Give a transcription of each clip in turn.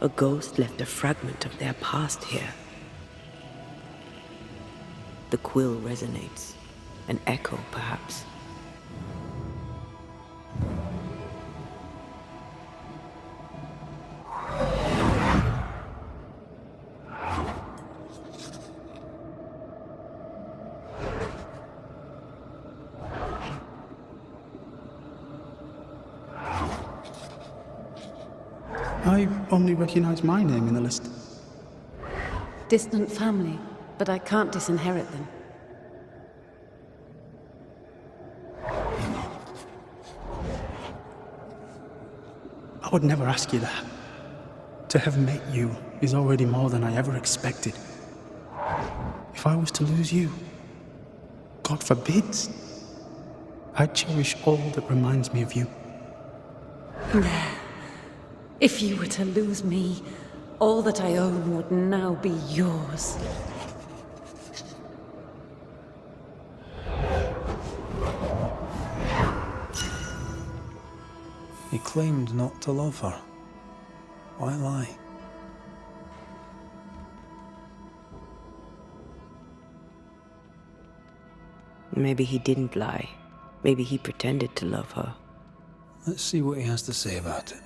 A ghost left a fragment of their past here. The quill resonates. An echo, perhaps. I only recognize my name in the list. Distant family, but I can't disinherit them. I would never ask you that. To have met you is already more than I ever expected. If I was to lose you, God forbids, I cherish all that reminds me of you. If you were to lose me, all that I own would now be yours. He claimed not to love her. Why lie? Maybe he didn't lie. Maybe he pretended to love her. Let's see what he has to say about it.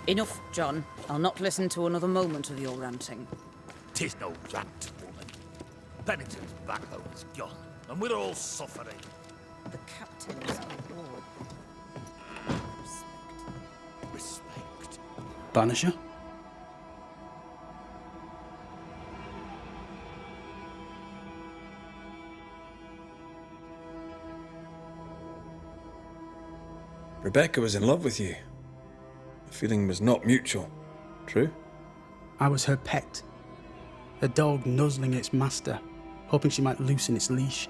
Enough, John. I'll not listen to another moment of your ranting. 'Tis no rant, woman. Pennington's backbone is gone, and we're all suffering. The captain's reward. Respect. Banisher? Rebecca was in love with you. The feeling was not mutual. True? I was her pet. A dog nuzzling its master, hoping she might loosen its leash.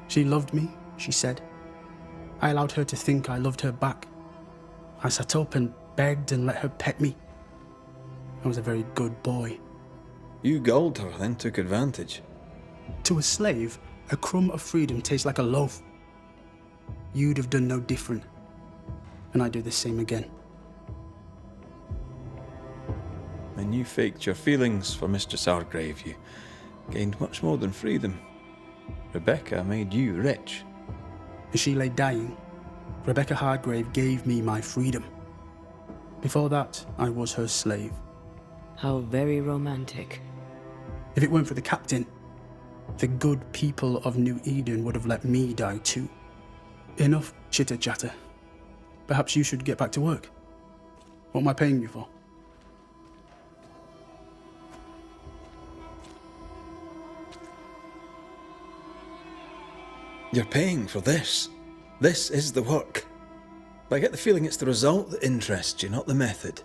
She loved me, she said. I allowed her to think I loved her back. I sat up and begged and let her pet me. I was a very good boy. You gulled her, then took advantage. To a slave, a crumb of freedom tastes like a loaf. You'd have done no different, and I'd do the same again. When you faked your feelings for Mistress Argrave, you gained much more than freedom. Rebecca made you rich. As she lay dying, Rebecca Hardgrave gave me my freedom. Before that, I was her slave. How very romantic. If it weren't for the captain, the good people of New Eden would have let me die too. Enough chitter-chatter. Perhaps you should get back to work. What am I paying you for? You're paying for this. This is the work. But I get the feeling it's the result that interests you, not the method.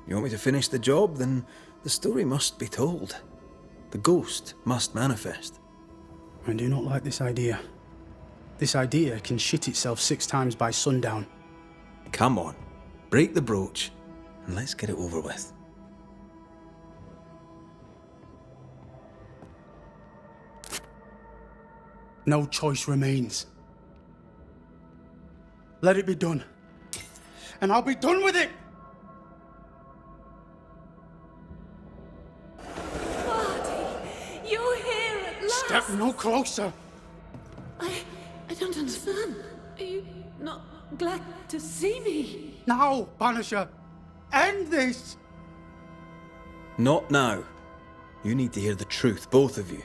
You want me to finish the job, then the story must be told. The ghost must manifest. I do not like this idea. This idea can shit itself 6 times by sundown. Come on, break the brooch, and let's get it over with. No choice remains. Let it be done. And I'll be done with it! You're here at last! Step no closer! I don't understand. Are you not glad to see me? Now, Banisher! End this! Not now. You need to hear the truth, both of you.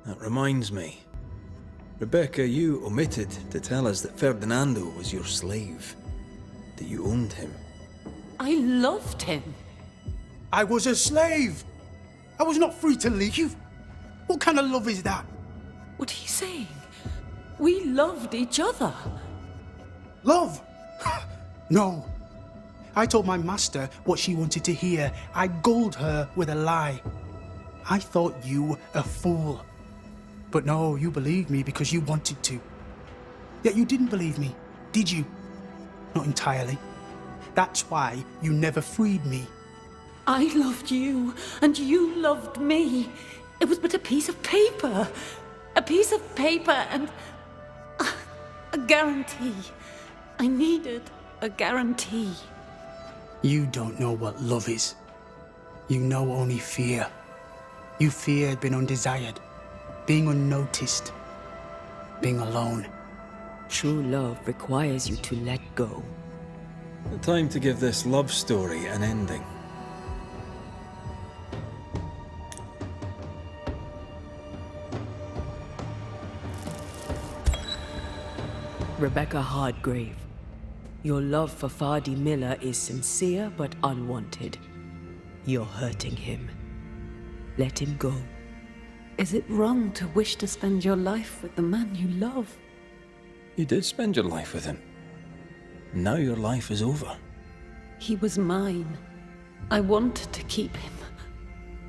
That reminds me. Rebecca, you omitted to tell us that Ferdinando was your slave. That you owned him. I loved him. I was a slave! I was not free to leave. What kind of love is that? What are you saying? We loved each other. Love? No. I told my master what she wanted to hear. I gulled her with a lie. I thought you a fool. But no, you believed me because you wanted to. Yet you didn't believe me, did you? Not entirely. That's why you never freed me. I loved you, and you loved me. It was but a piece of paper. A piece of paper and a guarantee. I needed a guarantee. You don't know what love is. You know only fear. You feared being undesired, being unnoticed, being alone. True love requires you to let go. Time to give this love story an ending. Rebecca Hardgrave, your love for Fardy Miller is sincere but unwanted. You're hurting him. Let him go. Is it wrong to wish to spend your life with the man you love? You did spend your life with him. Now your life is over. He was mine. I wanted to keep him.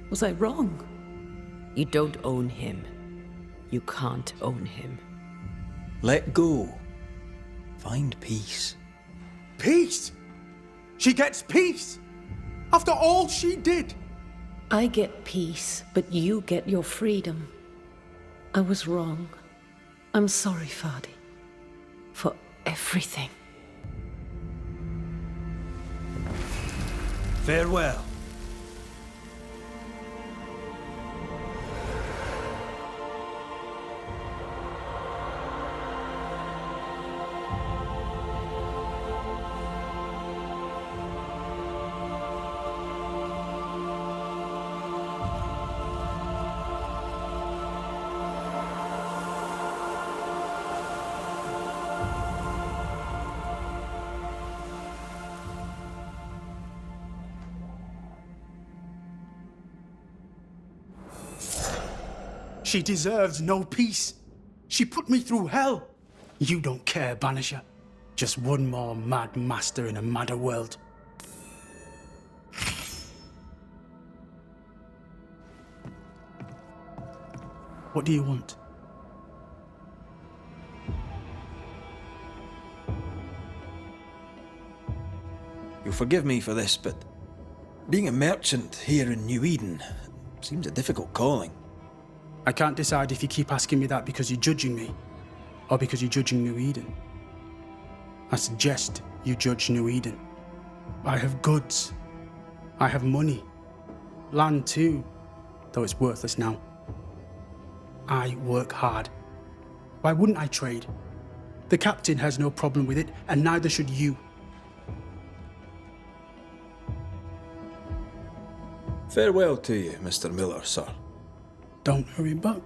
Was I wrong? You don't own him. You can't own him. Let go. Find peace. Peace? She gets peace? After all she did? I get peace, but you get your freedom. I was wrong. I'm sorry, Fardy. For everything. Farewell. She deserves no peace. She put me through hell. You don't care, Banisher. Just one more mad master in a madder world. What do you want? You'll forgive me for this, but being a merchant here in New Eden seems a difficult calling. I can't decide if you keep asking me that because you're judging me, or because you're judging New Eden. I suggest you judge New Eden. I have goods. I have money. Land too, though it's worthless now. I work hard. Why wouldn't I trade? The captain has no problem with it, and neither should you. Farewell to you, Mr. Miller, sir. Don't hurry back.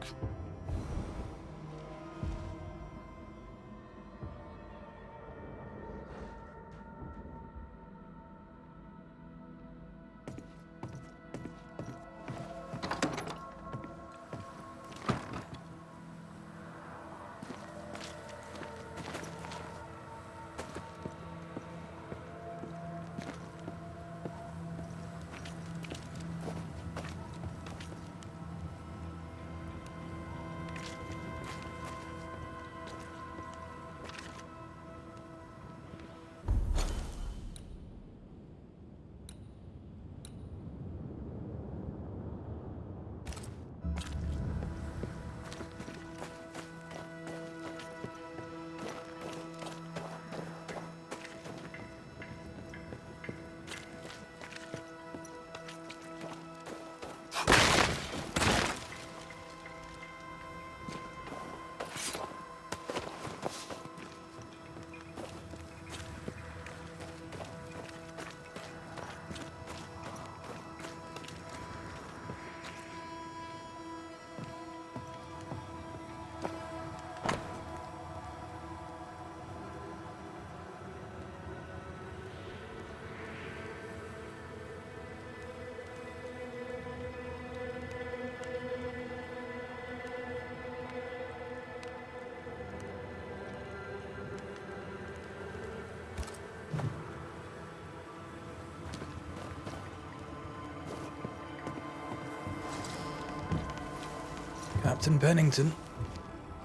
Captain Pennington.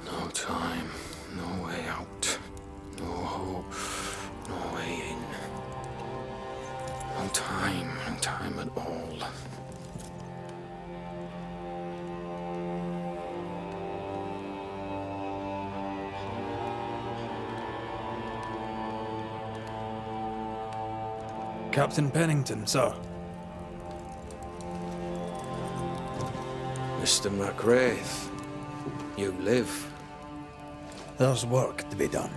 No time, no way out, no hope, no way in. No time at all. Captain Pennington, sir. Mr. McRaith, you live. There's work to be done.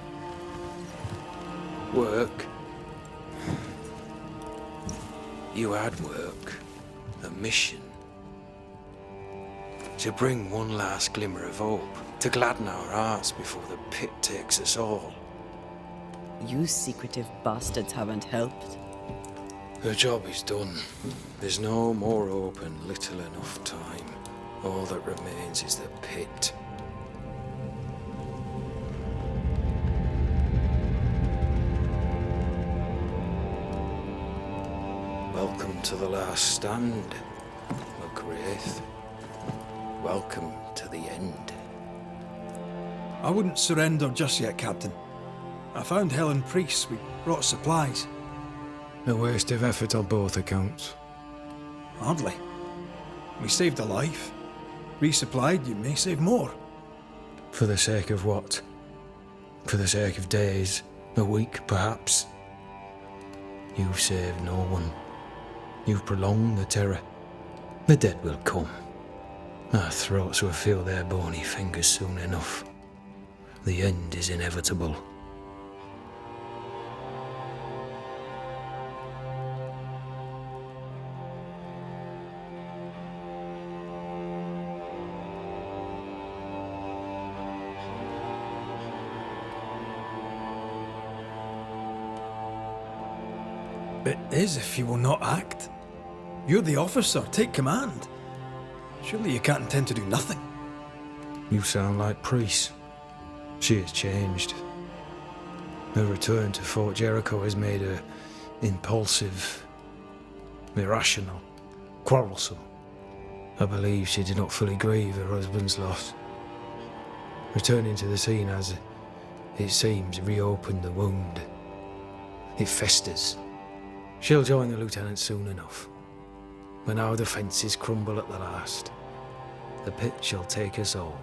Work? You had work. A mission. To bring one last glimmer of hope. To gladden our hearts before the pit takes us all. You secretive bastards haven't helped. The job is done. There's no more hope and little enough time. All that remains is the pit. Welcome to the last stand, McRaith. Welcome to the end. I wouldn't surrender just yet, Captain. I found Helen Priest. We brought supplies. A waste of effort on both accounts. Hardly. We saved a life. Resupplied, you may save more. For the sake of what? For the sake of days, a week perhaps? You've saved no one. You've prolonged the terror. The dead will come. Our throats will feel their bony fingers soon enough. The end is inevitable. It is if you will not act. You're the officer, take command. Surely you can't intend to do nothing. You sound like Priest. She has changed. Her return to Fort Jericho has made her impulsive, irrational, quarrelsome. I believe she did not fully grieve her husband's loss. Returning to the scene has, it seems, reopened the wound. It festers. She'll join the lieutenant soon enough. When our defences crumble at the last, the pit shall take us all.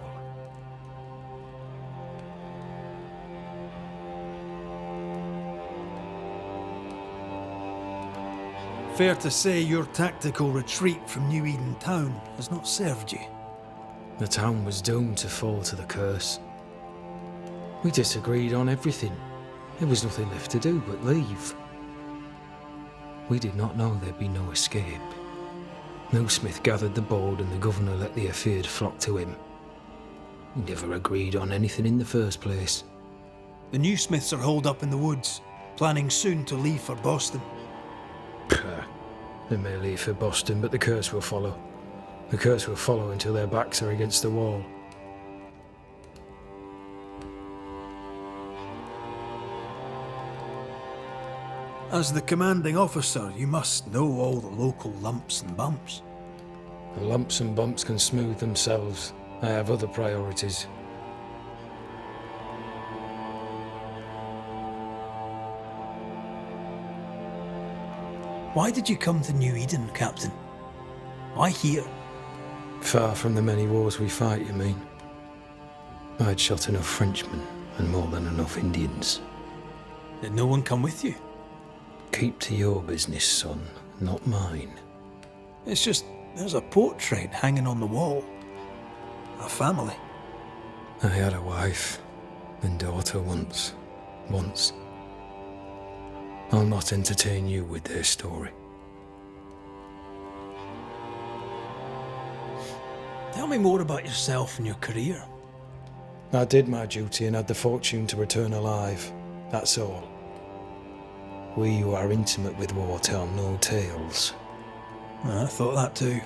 Fair to say your tactical retreat from New Eden town has not served you. The town was doomed to fall to the curse. We disagreed on everything. There was nothing left to do but leave. We did not know there'd be no escape. No Smith gathered the board and the governor let the afeard flock to him. We never agreed on anything in the first place. The new Smiths are holed up in the woods, planning soon to leave for Boston. They may leave for Boston, but the curse will follow. The curse will follow until their backs are against the wall. As the commanding officer, you must know all the local lumps and bumps. The lumps and bumps can smooth themselves. I have other priorities. Why did you come to New Eden, Captain? Why here? Far from the many wars we fight, you mean? I'd shot enough Frenchmen and more than enough Indians. Did no one come with you? Keep to your business, son, not mine. It's just, there's a portrait hanging on the wall. A family. I had a wife and daughter once. I'll not entertain you with their story. Tell me more about yourself and your career. I did my duty and had the fortune to return alive. That's all. We who are intimate with war tell no tales. I thought that too.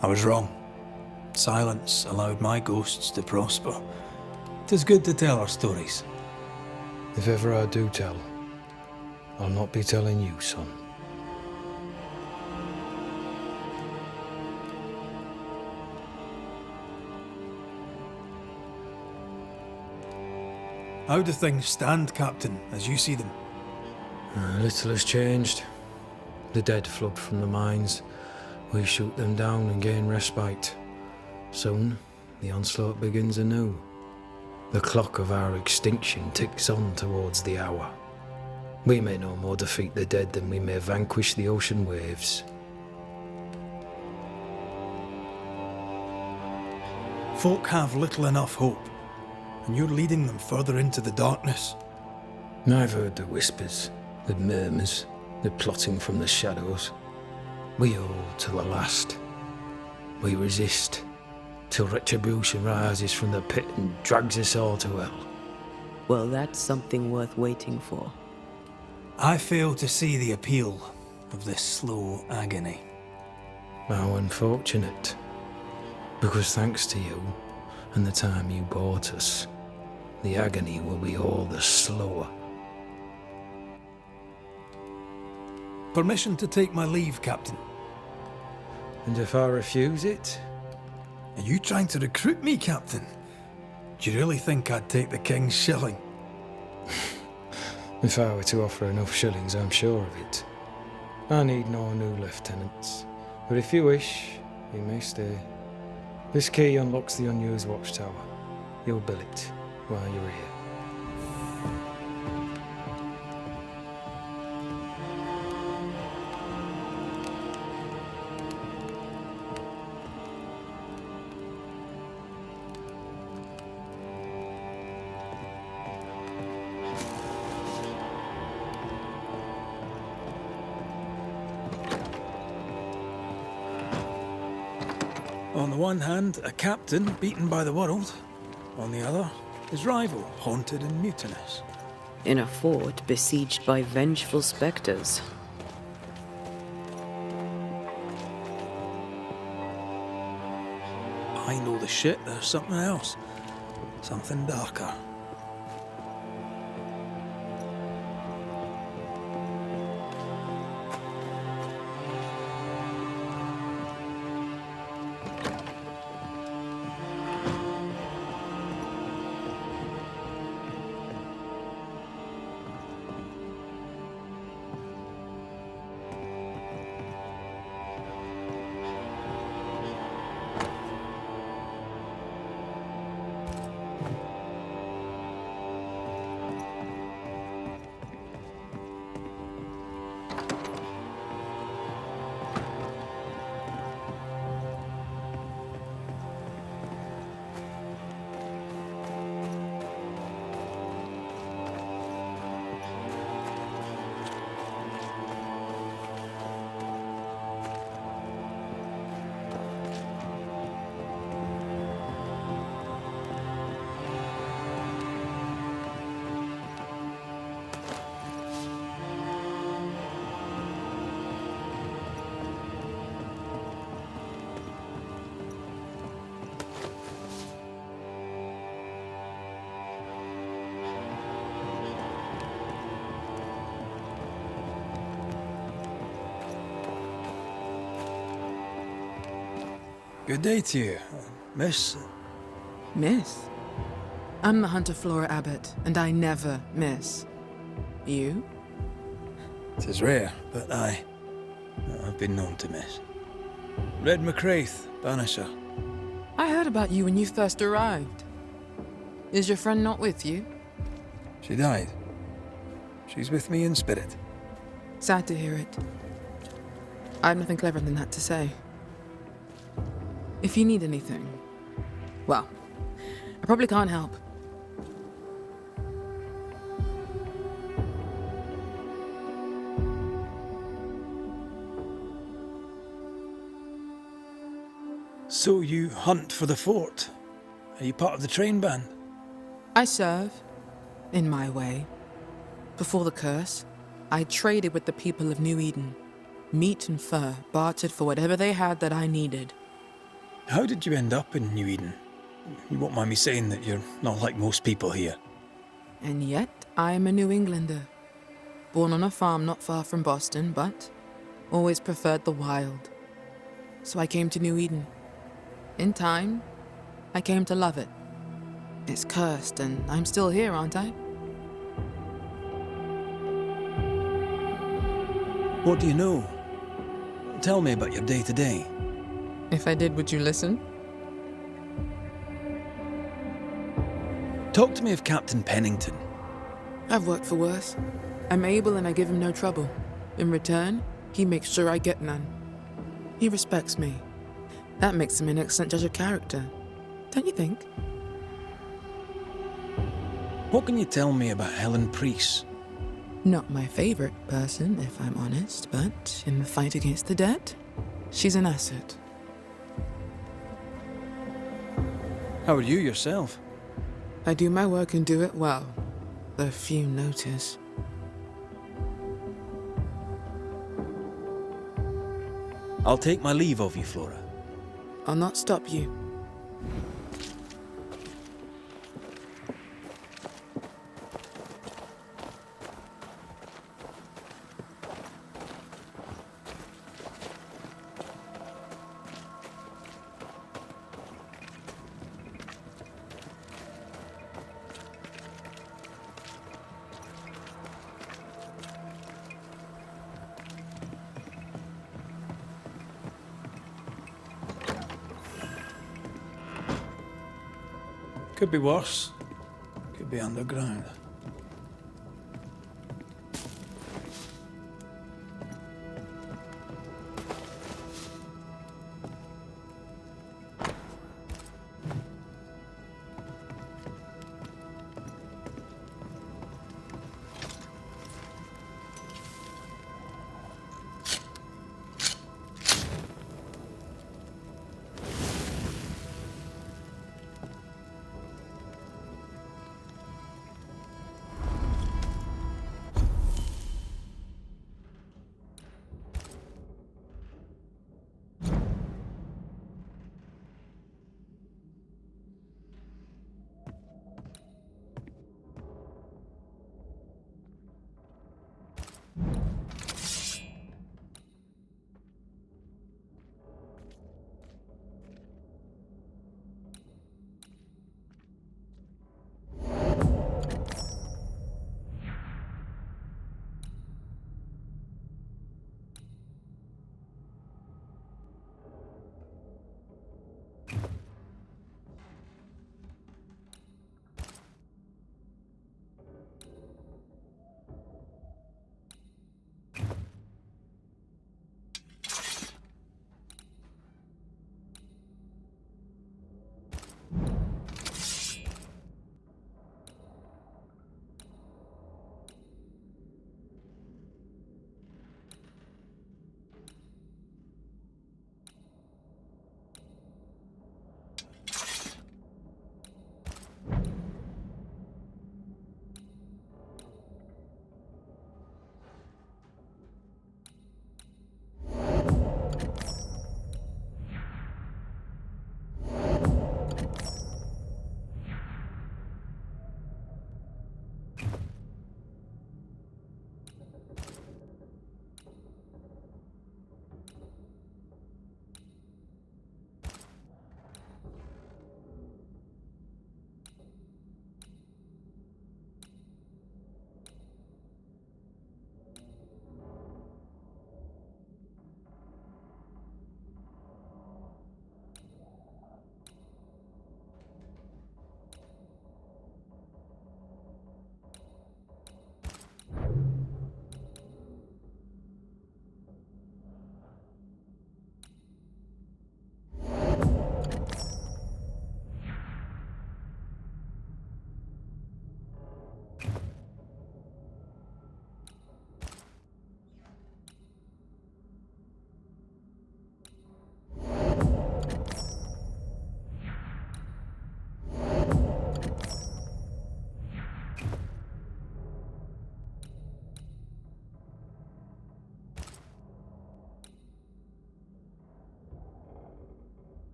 I was wrong. Silence allowed my ghosts to prosper. 'Tis good to tell our stories. If ever I do tell, I'll not be telling you, son. How do things stand, Captain, as you see them? Little has changed. The dead flood from the mines. We shoot them down and gain respite. Soon, the onslaught begins anew. The clock of our extinction ticks on towards the hour. We may no more defeat the dead than we may vanquish the ocean waves. Folk have little enough hope, and you're leading them further into the darkness. I've heard the whispers, the murmurs, the plotting from the shadows. We hold till the last. We resist, till retribution rises from the pit and drags us all to hell. Well, that's something worth waiting for. I fail to see the appeal of this slow agony. How unfortunate. Because thanks to you, and the time you bought us, the agony will be all the slower. Permission to take my leave, Captain. And if I refuse it? Are you trying to recruit me, Captain? Do you really think I'd take the King's shilling? If I were to offer enough shillings, I'm sure of it. I need no new lieutenants. But if you wish, you may stay. This key unlocks the unused watchtower. You'll bill it while you're here. On the one hand, a captain beaten by the world. On the other, his rival haunted and mutinous. In a fort besieged by vengeful specters. Behind all the shit, there's something else. Something darker. Good day to you, miss. Miss? I'm the Hunter Flora Abbot, and I never miss. You? It is rare, but I've been known to miss. Red McRaith, Banisher. I heard about you when you first arrived. Is your friend not with you? She died. She's with me in spirit. Sad to hear it. I have nothing cleverer than that to say. If you need anything, well, I probably can't help. So you hunt for the fort? Are you part of the train band? I serve, in my way. Before the curse, I traded with the people of New Eden. Meat and fur, bartered for whatever they had that I needed. How did you end up in New Eden? You won't mind me saying that you're not like most people here. And yet, I am a New Englander. Born on a farm not far from Boston, but always preferred the wild. So I came to New Eden. In time, I came to love it. It's cursed, and I'm still here, aren't I? What do you know? Tell me about your day-to-day. If I did, would you listen? Talk to me of Captain Pennington. I've worked for worse. I'm able and I give him no trouble. In return, he makes sure I get none. He respects me. That makes him an excellent judge of character. Don't you think? What can you tell me about Helen Priest? Not my favorite person, if I'm honest, but in the fight against the dead, she's an asset. How are you yourself? I do my work and do it well. The few notice. I'll take my leave of you, Flora. I'll not stop you. Could be worse. Could be underground.